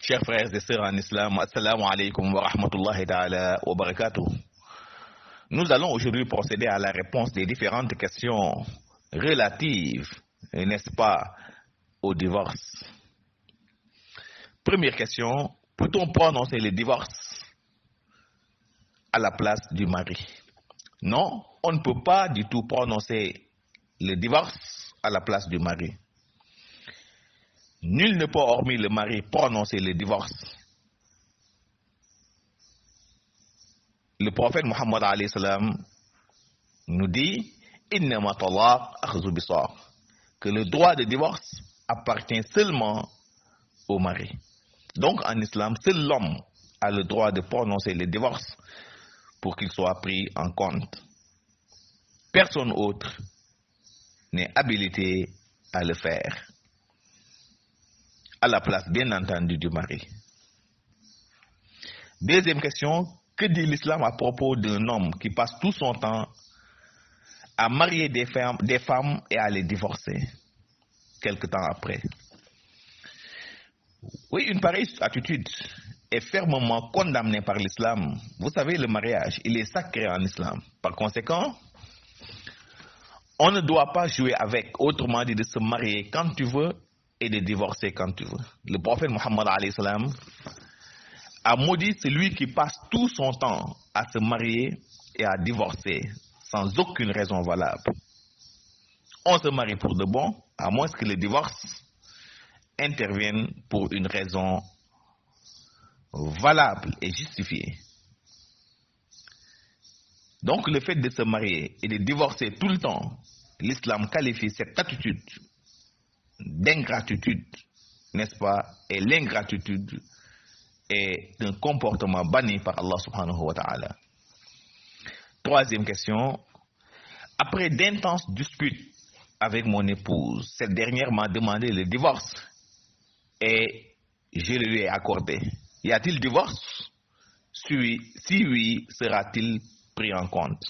Chers frères et sœurs en islam, assalamu alaikum wa rahmatullahi ta'ala wa barakatuh. Nous allons aujourd'hui procéder à la réponse des différentes questions relatives, n'est-ce pas, au divorce. Première question, peut-on prononcer le divorce à la place du mari? Non, on ne peut pas du tout prononcer le divorce à la place du mari. Nul ne peut, hormis le mari, prononcer le divorce. Le prophète Mohammed alayhi salam nous dit Innama talaq akhzu bisar, que le droit de divorce appartient seulement au mari. Donc en islam, seul l'homme a le droit de prononcer le divorce pour qu'il soit pris en compte. Personne autre n'est habilité à le faire, à la place bien entendu du mari. Deuxième question, que dit l'islam à propos d'un homme qui passe tout son temps à marier des femmes et à les divorcer quelque temps après? Oui, une pareille attitude est fermement condamnée par l'islam. Vous savez, le mariage, il est sacré en islam. Par conséquent, on ne doit pas jouer avec, autrement dit de se marier quand tu veux et de divorcer quand tu veux. Le prophète Mohammed alayhi salam a maudit celui qui passe tout son temps à se marier et à divorcer sans aucune raison valable. On se marie pour de bon, à moins que le divorce intervienne pour une raison valable et justifiée. Donc le fait de se marier et de divorcer tout le temps, l'islam qualifie cette attitude d'ingratitude, n'est-ce pas? Et l'ingratitude est un comportement banni par Allah subhanahu wa ta'ala. Troisième question. Après d'intenses disputes avec mon épouse, cette dernière m'a demandé le divorce et je le lui ai accordé. Y a-t-il divorce? Si oui, sera-t-il pris en compte?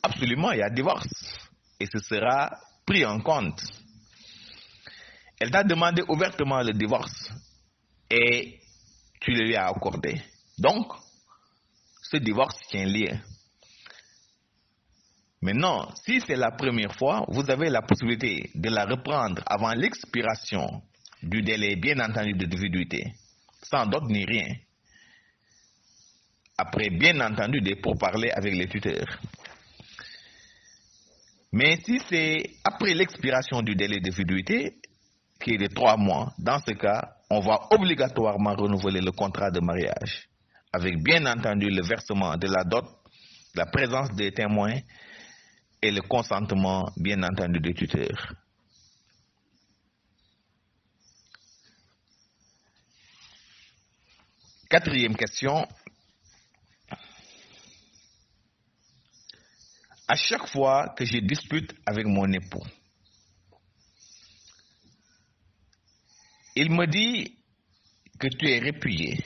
Absolument, il y a divorce et ce sera pris en compte. Elle t'a demandé ouvertement le divorce et tu le lui as accordé. Donc, ce divorce tient lieu. Maintenant, si c'est la première fois, vous avez la possibilité de la reprendre avant l'expiration du délai, bien entendu, de viduité, sans dot ni rien. Après, bien entendu, des pourparlers avec les tuteurs. Mais si c'est après l'expiration du délai de viduité, qui est de 3 mois, dans ce cas, on va obligatoirement renouveler le contrat de mariage, avec bien entendu le versement de la dot, la présence des témoins et le consentement bien entendu des tuteurs. Quatrième question. À chaque fois que je dispute avec mon époux, il me dit que tu es répudié,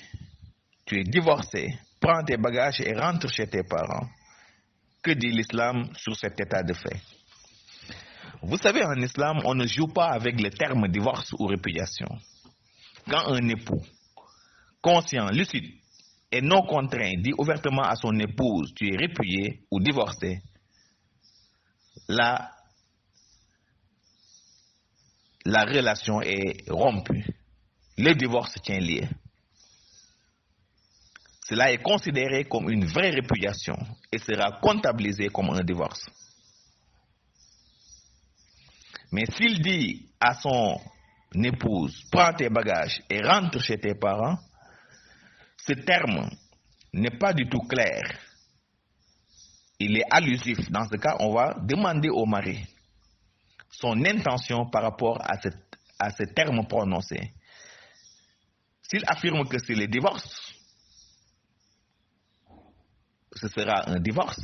tu es divorcé, prends tes bagages et rentre chez tes parents. Que dit l'islam sur cet état de fait? Vous savez, en islam, on ne joue pas avec le terme divorce ou répudiation. Quand un époux, conscient, lucide et non contraint, dit ouvertement à son épouse, tu es répudié ou divorcé, là, la relation est rompue. Le divorce tient lieu. Cela est considéré comme une vraie répudiation et sera comptabilisé comme un divorce. Mais s'il dit à son épouse, prends tes bagages et rentre chez tes parents, ce terme n'est pas du tout clair. Il est allusif. Dans ce cas, on va demander au mari son intention par rapport à ce terme prononcé. S'il affirme que c'est le divorce, ce sera un divorce.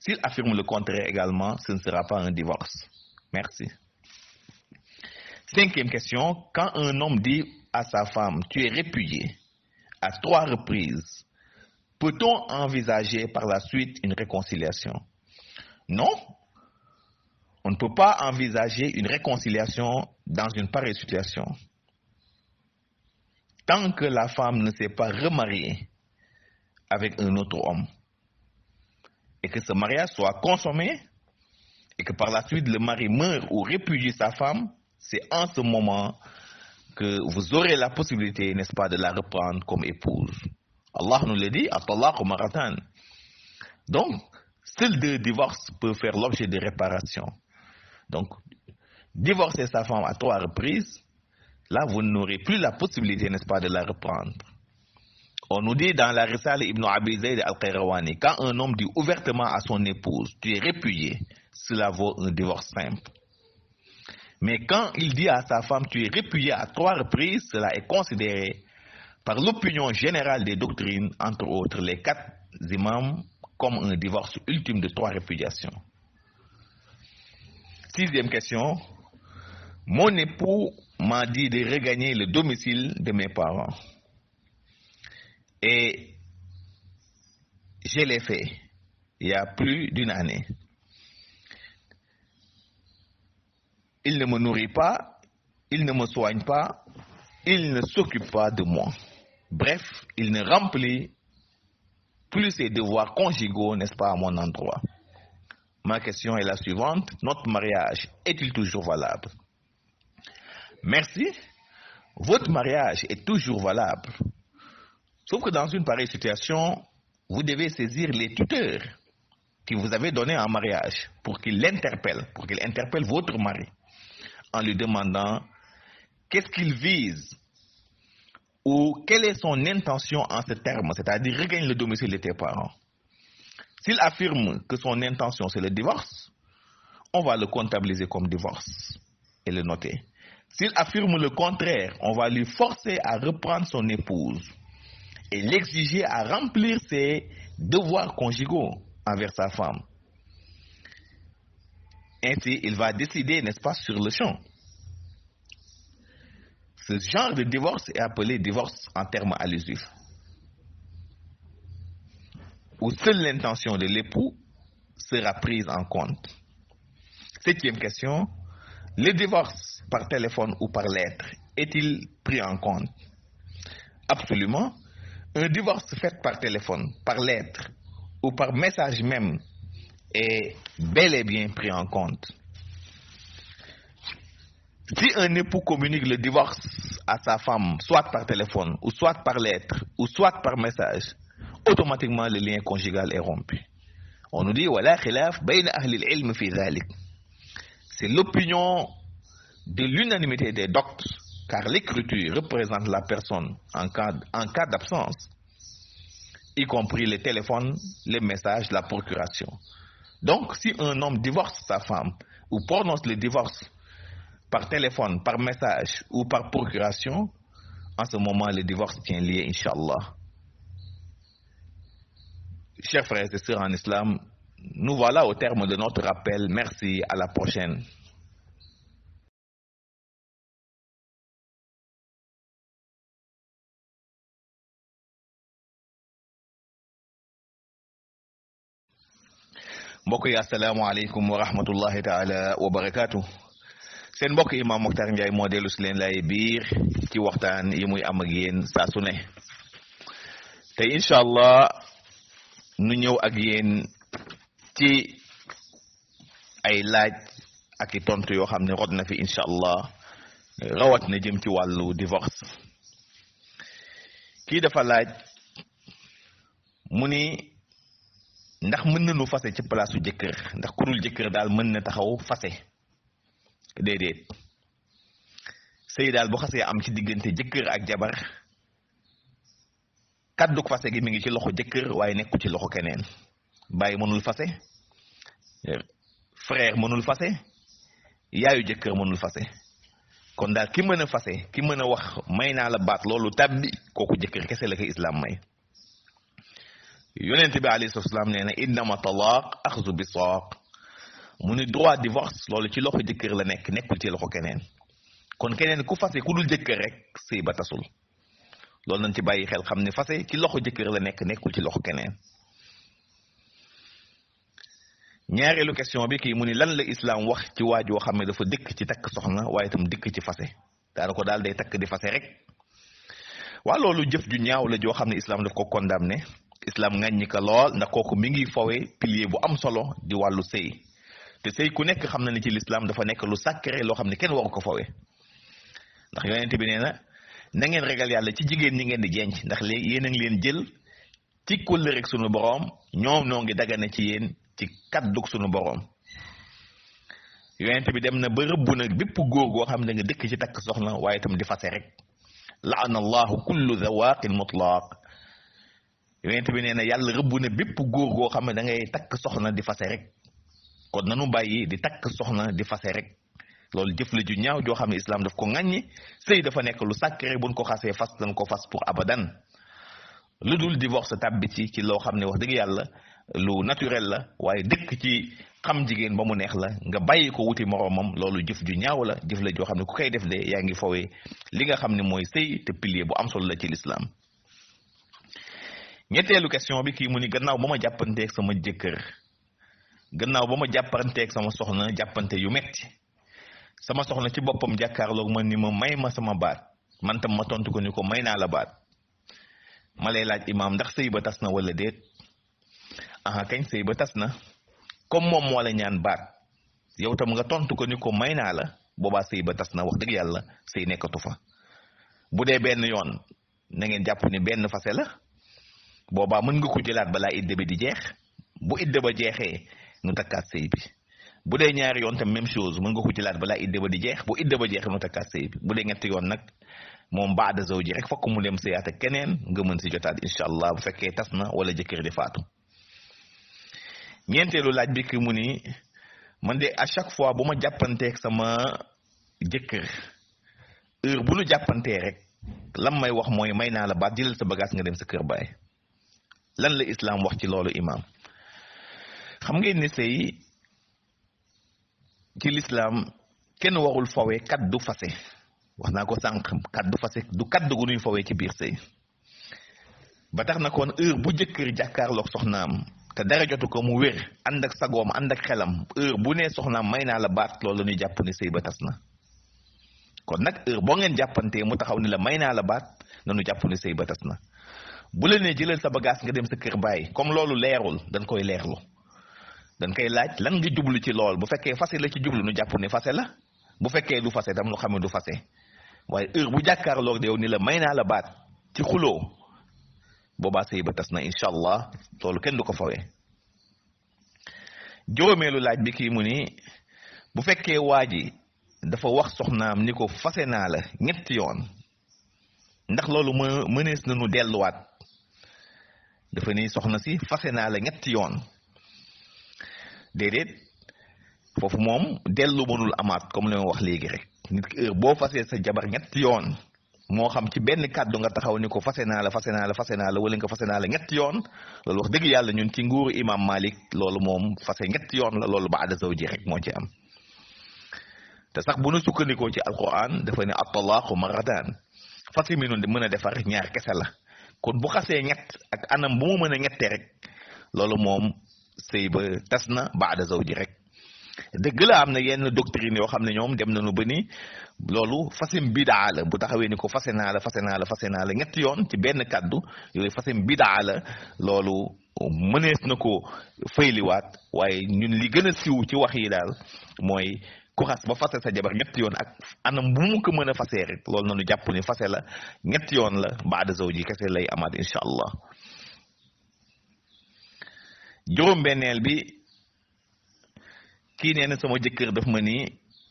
S'il affirme le contraire également, ce ne sera pas un divorce. Merci. Cinquième question. Quand un homme dit à sa femme, tu es répudié, à 3 reprises, peut-on envisager par la suite une réconciliation? Non. On ne peut pas envisager une réconciliation dans une pareille situation. tant que la femme ne s'est pas remariée avec un autre homme et que ce mariage soit consommé et que par la suite le mari meurt ou répudie sa femme, c'est en ce moment que vous aurez la possibilité, n'est-ce pas, de la reprendre comme épouse. Allah nous le dit, at-talaq maratan. Donc, seul deux divorces peuvent faire l'objet de réparation. Donc, divorcer sa femme à 3 reprises, là, vous n'aurez plus la possibilité, n'est-ce pas, de la reprendre. On nous dit dans la Risale Ibn Abi Zayd al-Qayrawani, quand un homme dit ouvertement à son épouse, tu es répudié, cela vaut un divorce simple. Mais quand il dit à sa femme, tu es répudié à 3 reprises, cela est considéré par l'opinion générale des doctrines, entre autres les 4 imams, comme un divorce ultime de 3 répudiations. 6e question. Mon époux m'a dit de regagner le domicile de mes parents. Et je l'ai fait il y a plus d'1 année. Il ne me nourrit pas, il ne me soigne pas, il ne s'occupe pas de moi. Bref, il ne remplit plus ses devoirs conjugaux, n'est-ce pas, à mon endroit. Ma question est la suivante. Notre mariage est-il toujours valable? Merci. Votre mariage est toujours valable. Sauf que dans une pareille situation, vous devez saisir les tuteurs qui vous avez donnés en mariage pour qu'ils l'interpellent, pour qu'ils interpellent votre mari en lui demandant qu'est-ce qu'il vise ou quelle est son intention en ce terme, c'est-à-dire regagner le domicile de tes parents. S'il affirme que son intention c'est le divorce, on va le comptabiliser comme divorce et le noter. S'il affirme le contraire, on va lui forcer à reprendre son épouse et l'exiger à remplir ses devoirs conjugaux envers sa femme. Ainsi, il va décider, n'est-ce pas, sur le champ. Ce genre de divorce est appelé divorce en termes allusifs, où seule l'intention de l'époux sera prise en compte. 7e question. Le divorce par téléphone ou par lettre est-il pris en compte? Absolument. Un divorce fait par téléphone, par lettre ou par message même est bel et bien pris en compte. Si un époux communique le divorce à sa femme, soit par téléphone, ou soit par lettre, ou soit par message, automatiquement le lien conjugal est rompu. On nous dit wala khilaf bayna ahli al-ilm fi dhalik. C'est l'opinion de l'unanimité des doctes, car l'écriture représente la personne en cas d'absence, y compris le téléphone, les messages, la procuration. Donc, si un homme divorce sa femme ou prononce le divorce par téléphone, par message ou par procuration, en ce moment, le divorce tient lié, Inch'Allah. Chers frères et sœurs en islam, nous voilà au terme de notre rappel. Merci, à la prochaine. mbokk yi asalaamaaleykum wa rahmatullahi taala wa barakaatu. seen mbokk imam Mokhtar Ndiaye moo dellu si leen lay biir ci waxtaan yi muy am ak yéen saa su ne. te incha allah nu ñëw ak yéen ci ay laaj ak i tontu yoo xam ne rod na fi incha allah rawat na jëm ci wàllu divorce. kii dafa laaj mu ni ndax mën nañu fase ci palaasu jëkkër, ndax ku dul jëkkër daal mën na taxaw fase? déedéet. sëy daal bu xasee am ci diggante jëkkër ak jabar, kàdduk fase gi mi ngi ci loxo jëkkër waaye nekku ci loxo keneen. baay mënul fase, frère mënul fase, yaayu jëkkër mënul fase. kon daal ki mën a fase, ki mën a wax may naa la baat loolu tàbbi, kooku jëkkër kese la ko islam may. yonent bi alayhi salaam nee na innama talaaq axzu bi saaq. mu ni droit divorce loolu ci loxo jëkkër la nekk, nekkul ci loxo keneen. kon keneen ku fase ku dul jëkkër rek sëy ba tasul. loolu nañ ci bàyyi xel, xam ne fase ci loxo jëkkër la nekk, nekkul ci loxo keneen. ñaareelu question bi kii mu ni lan la islam wax ci waajoo xam ne dafa dëkk ci takk soxna waaye itam dëkk ci fase, daana ko daal day takk di fase rek. waa loolu jëf ju ñaaw la joo xam ne islam daf ko condamné islam ŋàññi ko lool ndax kooku mi ngi fowe pilier bu am solo di wàllu sëy te sëy ku nekk xam na ni ci l'islam dafa nekk lu sacré loo xam ne kenn waru ko fowe ndax yonent bi nee na ngeen ragal yàlla ci jigéen ñi ngeen di jenc ndax léegi yéen a ngi leen jël ci kóllëre rek sunu boroom ñoom noo ngi dagane ci yéen ci kaddug sunu boroom yonent bi dem na ba rëbb nag bépp góor goo xam ne nga dëkk ci takk soxna waaye itam di fase rek laana allahu kullu zawaqin mutlaq yonent bi nee na yàlla rëbb na bépp góor goo xam ne da ngay takk soxna di fase rek kon nanu bàyyi di takk soxna di fase rek loolu jëf la ju ñaaw joo xam ne islam daf ko ŋàññi sëy dafa nekk lu sacré buñ ko xasee fas dañ ko fas pour abadan lu dul divorce tàbbi ci loo xam ne wax dëgg yàlla lu naturel la waaye dëkk ci xam jigéen ba mu neex la nga bàyyi ko wuti moroomam loolu jëf ju ñaaw la jëf la joo xam ne ku koy def de yaa ngi fowee li nga xam ne mooy sëy te pilier bu am solo la ci l'islam ñetteelu question bi kii mu ni gannaaw ba ma jàppanteeg sama jëkkër gannaaw ba ma jàppanteeg sama soxna jàppante yu metti sama soxna ci boppam jàkkaarloog ma ni ma may ma sama baat man tam ma tontu ko ni ko may naa la baat ma lay laaj imaam ndax sëy ba tas na wala déet aha kañ sëy ba tas na comme moom moo la ñaan baat yow tam nga tontu ko ni ko may naa la boobaa sëy ba tas na wax dëgg yàlla sëy nekkatu fa bu dee benn yoon na ngeen jàpp ni benn fase la boobaa mën nga ko jëlaat balaa idde bi di jeex bu idde ba jeexee nu takkaat sëy bi bu dee ñaari yoon tam même chose mën nga ko jëlaat balaa idde ba di jeex bu idde ba jeexee nu takkaat sëy bi bu dee ñetti yoon nag moom baada zawji rek fokk mu dem sëyaat ak keneen nga mën si jotaat incha allah bu fekkee tas na wala jëkkër di faatu ñeenteelu laaj bi ki mu ni man de à chaque fois bu ma jàppanteeg sama jëkkër heure bu nu jàppantee rek lam may wax mooy may naa la baat jëlal sa bagage nga dem sa kër baay lan la islam wax ci loolu imaam xam ngeen ni sëy ci l'islam kenn warul fawee kaddu fase wax naa ko sànq kaddu fase du kaddu gu nuy fawee ci biir sëy ba tax na kon heure bu jëkkër jàkkaarloog soxnaam te dara jotu ko mu wér ànd ak sagoom ànd ak xelam heure bu nee soxnaam may naa la baat loolu la ñuy jàpp ni sëy ba tas na kon nag heure boo ngeen jàppantee mu taxaw ni la may naa la baat nañu jàpp ni sëy ba tas na bu la nee jëlal sa bagage nga dem sa kër bàyyi comme loolu leerul dañ koy leerlu dañ koy laaj lan nga jublu ci lool bu fekkee fase la ci jublu nu jàpp ni fase la bu fekkee du fase tam nu xam ne du fase waaye heure bu jàkkaarloog de yow ni la may naa la baat ci xuloo boobaa sëy ba tas na incha allah loolu kenn du ko fawee juróomeelu laaj bi kii mu ni bu fekkee waa ji dafa wax soxnaam ni ko fase naa la ñetti yoon ndax loolu mënees nañu delluwaat dafa ni soxna si fase naa la ñetti yoon déedéet foofu moom dellu mënul amaat comme li ma wax léegi rek nit ki heure boo fasee sa jabar ñetti yoon moo xam ci benn kàddu nga taxaw ni ko fase naa la fase naa la fase naa la wala nga fase naa la ñetti yoon loolu wax dëgg yàlla ñun ci nguuru imam Malik loolu moom fase ñetti yoon la loolu baada zawji rek moo ci am te sax bu nu sukkandikoo ci alquran dafa ne at-talaaqu marratan fase mi noonu mën a defar ñaar kese la kon bu xasee ñett ak anam bu mu mën a ñette rek loolu moom sëy ba tas na baada zawji rek dëgg la am na yenn doctrine yoo xam ne ñoom dem nañu ba ni loolu fasem bidaa la bu taxawee ni ko fase naa la fase naa la fase naa la ñetti yoon ci benn kàddu yooyu fasem bidaa la loolu mënees na ko fayliwaat waaye ñun li gën a siiw ci wax yi daal mooy ku xas ba fase sa jabar ñetti yoon ak anam bu mu ko mën a fasee rek loolu nañu jàpp ni fase la ñetti yoon la baada zawji kese lay amaat incha allah juróom-benneel bi kii nee na sama jëkkër daf ma ni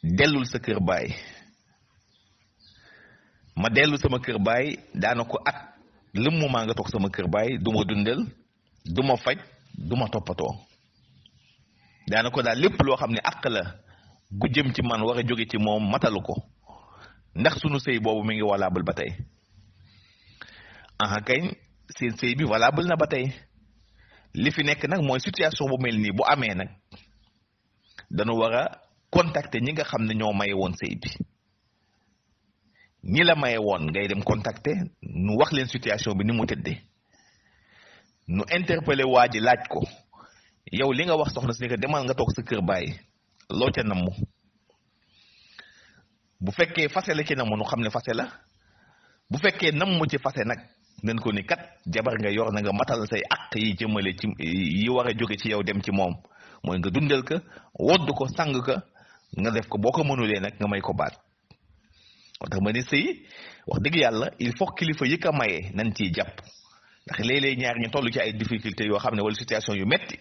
dellul sa kër baay ma dellu sama kër baay daana ko at lëm mu maa nga toog sama kër baay du ma dundal du ma faj du ma toppatoo daana ko daal lépp loo xam ne àq la gu jëm ci man war a jóge ci moom matalu ko ndax sunu sëy boobu mi ngi valable ba tey aha kañ seen sëy bi valable na ba tey li fi nekk nag mooy situation bu mel nii bu amee nag dañu war a contacter ñi nga xam ne ñoo maye woon sëy bi ñi la maye woon ngay dem contacter nu wax leen situation bi ni mu tëddee nu interpeller waa ji laaj ko yow li nga wax soxna si ne demal nga toog sa kër bàyyi loo ca namm bu fekkee fase la ci namm nu xam ne fase la bu fekkee nam mu ci fase nag nañ ko ni kat jabar nga yor na nga matal say àq yi jëmale ci yi war a jóge ci yow dem ci moom mooy nga dundal ko wodd ko sang ko nga def ko boo ko mënulee nag nga may ko baat moo tax ma ni sëy wax dëgg yàlla il faut kilifa yi ko mayee nañ ciy jàpp ndax léeg-léeg ñaar ñu toll ci ay difficultés yoo xam ne wala situation yu metti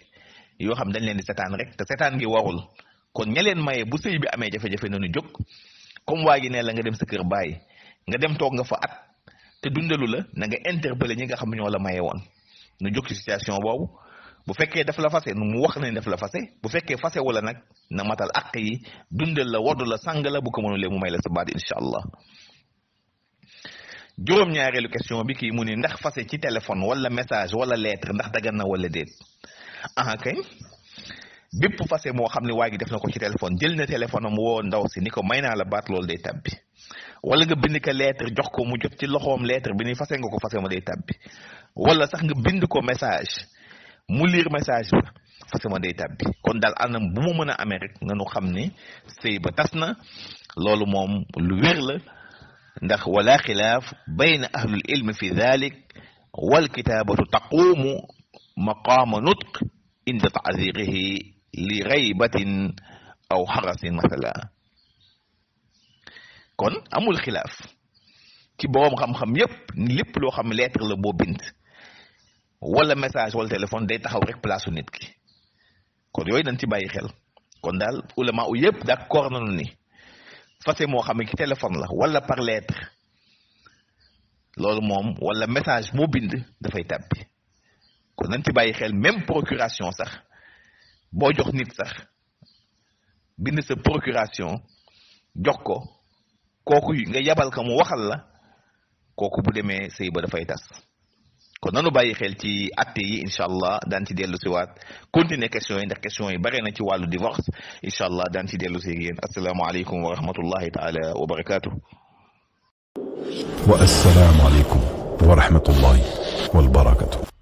yoo xam dañ leen di setaan rek te setaan gi warul kon ña leen maye bu sëy bi amee jafe-jafe nañu jóg comme waa ji ne la nga dem sa kër bàyyi nga dem toog nga fa at te dundalu la na nga interpeller ñi nga xam ne ñoo la maye woon nu jóg ci situation boobu bu fekkee daf la fase nu mu wax nañ daf la fase bu fekkee fase wala nag na matal àq yi dundal la woddu la sang la bu ko mënulee mu may la sa baat incha allah. juróom-ñaareelu question bi kii mu ni ndax fase ci téléphone wala message wala lettre ndax dagan na wala déet aha kay bépp fase moo xam ne waa gi def na ko ci téléphone jël na téléphone am woo ndaw si ni ko may naa la baat loolu day tàbbi wala nga bind ko lettre jox ko mu jot ci loxoom lettre bi ni fase nga ko fase ma day tàbbi wala sax nga bind ko message mu lire message ba fase ma day tàbbi kon daal anam bu mu mën a amee rek nanu xam ni sëy ba tas na loolu moom lu wér la ndax wala xilaaf bayna ahlul ilmi fi dhalik wal kitaabatu taquumu maqaama nutq inda taadirihi li raybatin aw xarasin masala kon amul xilaaf ci boroom xam-xam yépp lépp loo xam lettre la boo bind wala message wala téléphone day taxaw rek place nit ki kon yooyu dañ ci bàyyi xel kon daal ulama u yépp d'accord nañu ni fase moo xam ne ci téléphone la wala par lettre loolu moom wala message moo bind dafay tàbbi kon nañ ci bàyyi xel même procuration sax boo jox nit sax bind sa procuration jox ko kooku nga yabal ko mu waxal la kooku bu demee sëy ba dafay tas kon nanu bàyyi xel ci atte yi incha allah daan ci dellu si waat continuer question yi ndax question yi bare na ci wàllu divorce incha allah daan ci dellu si yéen asalaamaaleykum wa rahmatullahi taala wa barakatuh wa assalaamu aleykum wa rahmatullahi wa barakatuh